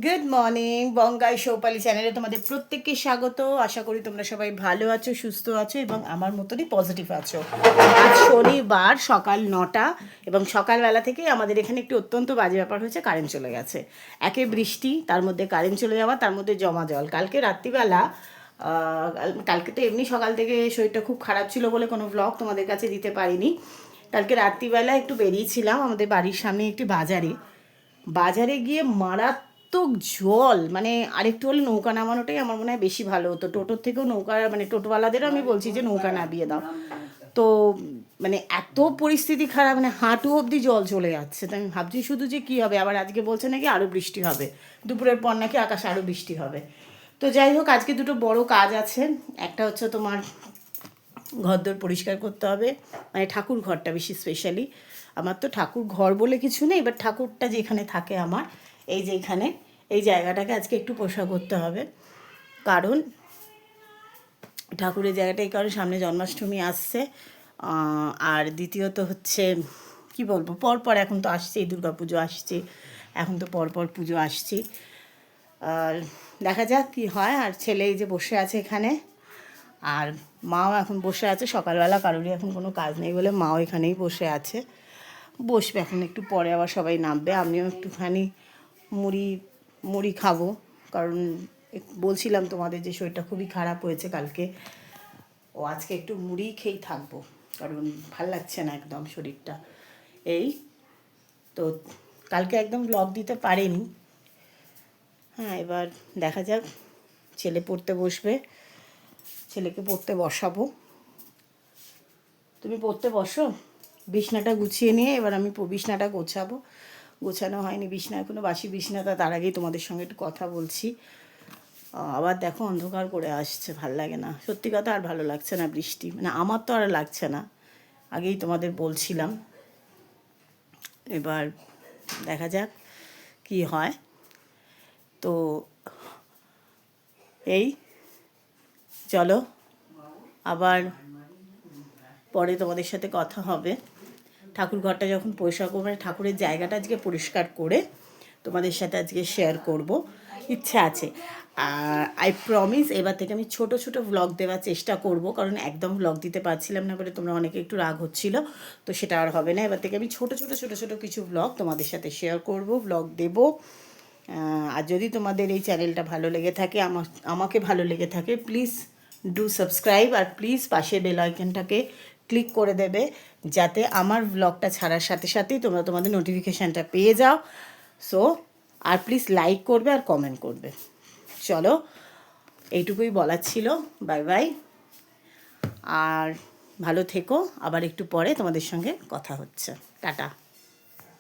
Good morning বঙ্গাই সৌপালি চ্যানেলে তোমাদের প্রত্যেককে স্বাগত। আশা করি তোমরা সবাই ভালো আছো, সুস্থ আছো এবং আমার মতনই পজিটিভ আছো। আজ শনিবার সকাল 9টা এবং সকালবেলা থেকেই আমাদের এখানে একটি অত্যন্ত বাজে ব্যাপার হয়েছে, কারেন্ট চলে গেছে। একে বৃষ্টি, তার মধ্যে কারেন্ট চলে যাওয়া, তার মধ্যে জমা জল। কালকে রাত্রিবেলা কালকে তো এমনি সকাল থেকে শরীরটা খুব খারাপ ছিল বলে কোনো ব্লগ তোমাদের কাছে দিতে পারিনি। কালকে রাত্রিবেলা একটু বেরিয়েছিলাম আমাদের বাড়ির সামনে একটি বাজারে গিয়ে মারাত্মক জল, মানে আরেকটু হলে নৌকা নামানোটাই আমার মনে হয় বেশি ভালো হতো। টোটোর থেকেও নৌকা, মানে টোটোওয়ালাদেরও আমি বলছি যে নৌকা নামিয়ে দাও। তো মানে এত পরিস্থিতি খারাপ, মানে হাঁটু অবধি জল চলে যাচ্ছে। তো আমি ভাবছি শুধু যে কী হবে, আবার আজকে বলছে নাকি আরও বৃষ্টি হবে, দুপুরের পর নাকি আকাশে আরও বৃষ্টি হবে। তো যাই হোক, আজকে দুটো বড় কাজ আছে। একটা হচ্ছে তোমার ঘরদোর পরিষ্কার করতে হবে, মানে ঠাকুর ঘরটা বেশি স্পেশালি। আমার তো ঠাকুর ঘর বলে কিছু নেই, এবার ঠাকুরটা যেখানে থাকে আমার, এই যে এখানে এই জায়গাটাকে আজকে একটু পোষা করতে হবে। কারণ ঠাকুরের জায়গাটা এই কারণে সামনে জন্মাষ্টমী আসছে, আর দ্বিতীয়ত হচ্ছে কি বলবো, পরপর এখন তো আসছেই, দুর্গা পুজো আসছে, এখন তো পরপর পুজো আসছে। আর দেখা যাক কী হয়। আর ছেলে এই যে বসে আছে এখানে, আর মাও এখন বসে আছে। সকালবেলা কারোরই এখন কোনো কাজ নেই বলে মাও এখানেই বসে আছে, বসবে এখন একটু পরে, আবার সবাই নামবে। আমিও একটুখানি মুড়ি মুড়ি খাবো, কারণ বলছিলাম তোমাদের যে শরীরটা খুবই খারাপ হয়েছে কালকে। আজকে একটু মুড়ি খেয়েই থাকবো, কারণ ভাল লাগছে না একদম শরীরটা। এই তো কালকে একদম ব্লগ দিতে পারিনি। হ্যাঁ, এবার দেখা যাক, ছেলে পড়তে বসবে, ছেলেকে পড়তে বসাবো। তুমি পড়তে বসো, বিছনাটা গুছিয়ে নিয়ে এবার আমি বিছনাটা গোছানো হয়নি বিছনা এখনো, বাসি বিছনাটা। তার আগেই তোমাদের সঙ্গে একটু কথা বলছি। আবার দেখো অন্ধকার করে আসছে, ভাল লাগে না, সত্যি কথা আর ভালো লাগছে না বৃষ্টি, মানে আমার তো আর লাগছে না, আগেই তোমাদের বলছিলাম। এবার দেখা যাক কি হয়। তো এই চলো, আবার পরে তোমাদের সাথে কথা হবে। ঠাকুর ঘরটা যখন পরিষ্কার করবো, মানে ঠাকুরের জায়গাটা আজকে পরিষ্কার করে তোমাদের সাথে আজকে শেয়ার করব, ইচ্ছা আছে। আর আই প্রমিস এবার থেকে আমি ছোট ছোট ভ্লগ দেওয়ার চেষ্টা করব, কারণ একদম ভ্লগ দিতে পারছিলাম না বলে তোমরা অনেকে একটু রাগ হচ্ছিল। তো সেটা আর হবে না, এবার থেকে আমি ছোট ছোট কিছু ভ্লগ তোমাদের সাথে শেয়ার করব, ভ্লগ দেব। আর যদি তোমাদের এই চ্যানেলটা ভালো লেগে থাকে, আমাকে ভালো লেগে থাকে, প্লিজ ডু সাবস্ক্রাইব, আর প্লিজ পাশে বেল আইকনটাকে ক্লিক করে দেবে, যাতে আমার ব্লগটা ছাড়ার সাথে সাথেই তোমরা তোমাদের নোটিফিকেশানটা পেয়ে যাও। সো আর প্লিজ লাইক করবে আর কমেন্ট করবে। চলো, এইটুকুই বলার ছিল। বাই বাই, আর ভালো থেকো। আবার একটু পরে তোমাদের সঙ্গে কথা হচ্ছে। টাটা।